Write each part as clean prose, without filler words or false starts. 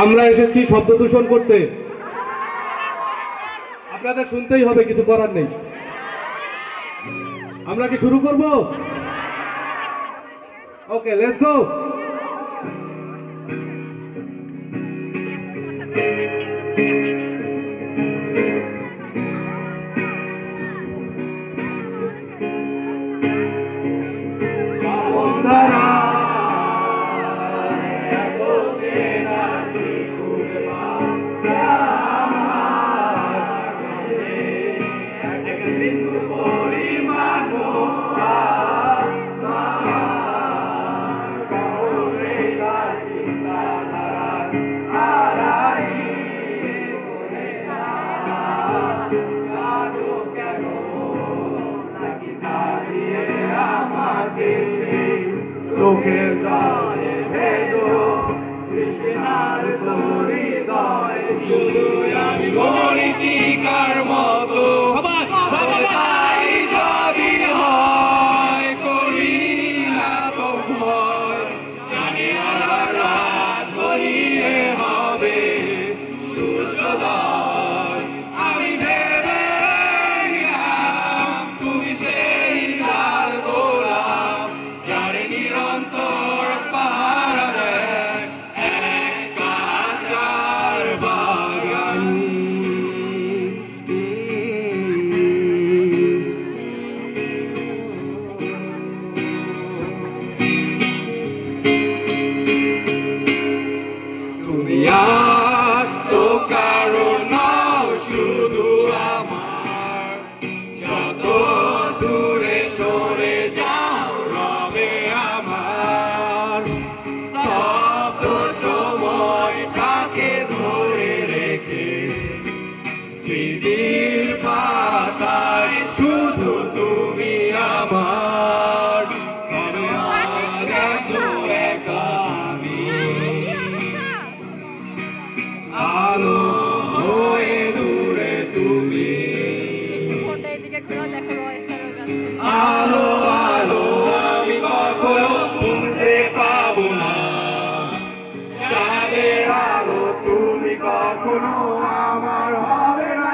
আমরা এসেছি শব্দ দূষণ করতে, আপনাদের শুনতেই হবে, কিছু করার নেই। আমরা কি শুরু করব? ওকে, লেটস গো। চোখের জলে ভেজো কৃষ্ণার হৃদয়, শুধু আমি মরিচি কার মতো সবাই যদি হয় করি না তো ভয়, জানি রাত গড়িয়ে হবে সূর্যোদয়। আমি ভেবে নিলাম তুমি সেই লাল গোলাপ, যার নিরন্তর পাহারা দেয় এক কাঁটার বাগান। তুমি আর তো কারো নও, শুধু আমার, যত দূরে সরে যাও রবে আমার। স্তব্ধ সময়টাকে ধরে রেখে স্মৃতির পাতায় শুধু তুমি আমার। কেন আজ এত একা আমি, আলো হয়ে দূরে তুমি, আলো আলো আমি কখনো ভুলতে পাবো না, চাঁদের আলো তুমি কখনো আমার হবে না।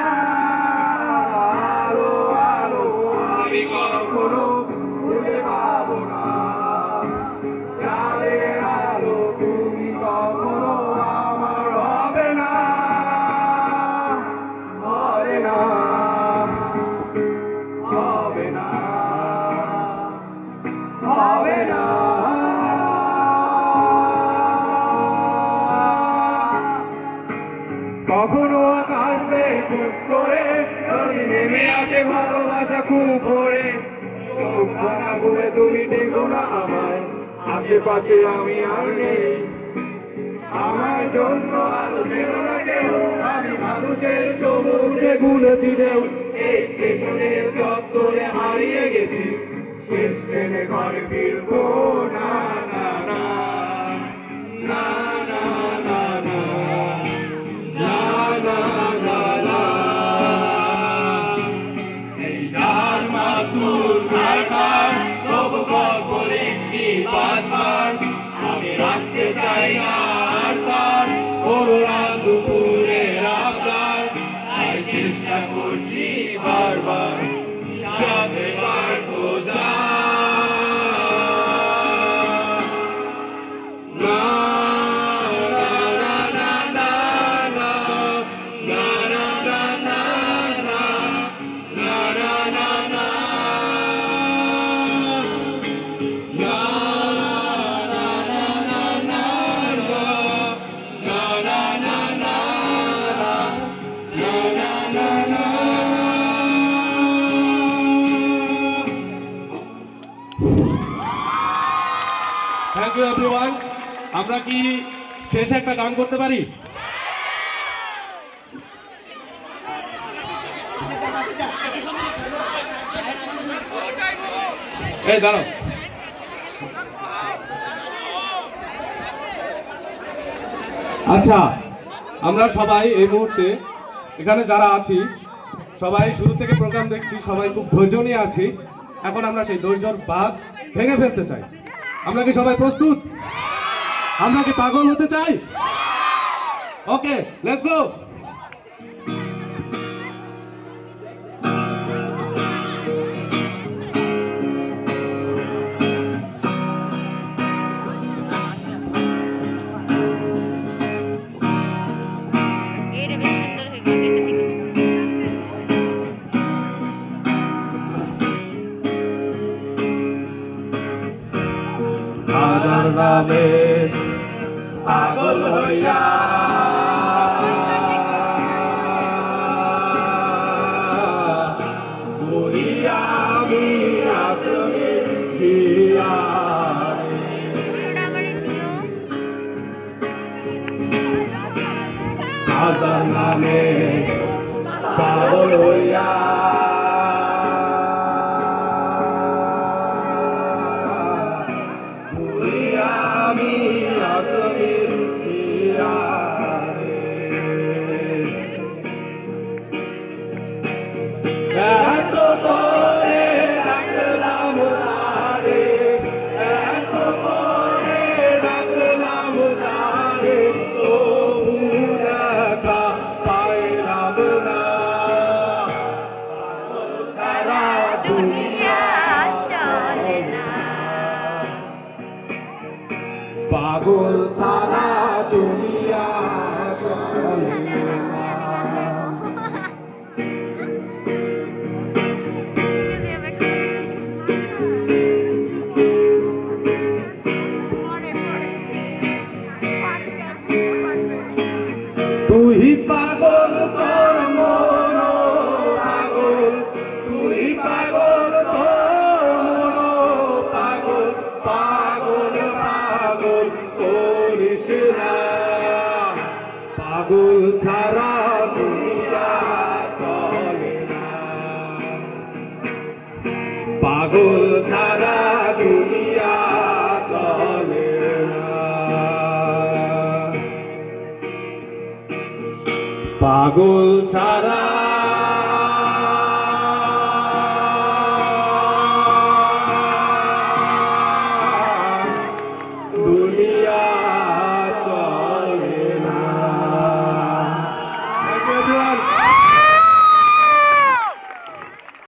আলো আলো আমি কখনো ভুলতে পাবো না, চাঁদের আলো তুমি কখনো আমার হবে না, হবে না, হবে না, হবে না। কখনো কাঁদবে চুপ করে, যদি নেমে আসে ভালোবাসা খুব ভোরে, চোখ ভাঙা ঘুরে তুমি দেখো না আমায়, আশেপাশে আমি আর নেই। আমার জন্য আলো ছিল না কেউ, আমি মানুষের সমুদ্রে গুলেছি ঢেউ, এই স্টেশনের চত্বরে হারিয়ে গেছি, শেষ ট্রেনে ঘরে ফিরবো না, না না না না না না না না না না। এই যার মাসুল ঝাড়খার তবু গল্প লিখছি পাঁচবার, আমি রাখতে চাই না আর তার কোনো রাত দুপুরের আবদার, তাই চেষ্টা করছি বারবার সাথে পারবো যা। না না না না না না না না না না না না না না। Thank you everyone. আমরা কি শেষে একটা গান করতে পারি? এই দাঁড়াও, আচ্ছা আমরা সবাই এই মুহূর্তে এখানে যারা আছি সবাই শুরু থেকে প্রোগ্রাম দেখছি, সবাই খুব ধৈর্য নিয়ে আছি। এখন আমরা সেই ধৈর্যর বাঁধ ভেঙে ফেলতে চাই। আমরা কি সবাই প্রস্তুত? আমরা কি পাগল হতে চাই? ওকে, লেটস গো। এটা বেশ সুন্দর হইবে এটা দিকে। হাজার নামে পাগল হইয়া ঘুরিয়া আমি আসলে ফিরিয়া ওটা আমারে দিও। হাজার নামে পাগল হইয়া ঘুরিয়া আমি আসলে ফিরিয়া এত করে ডাকলাম তারে, এত করে ডাকলাম তারে, তবু দেখা পাইলাম না। সারা দুনিয়া চলে না। পাগল সারা দুনিয়া চলে না। তুই পাগল তোর মন পাগল, তুই পাগল তোর মন পাগল, পাগল পাগল করিস না। পাগল ছাড়া দুনিয়া চলে না। পাগল ছাড়া দুনিয়া চলে না। পাগল ছাড়া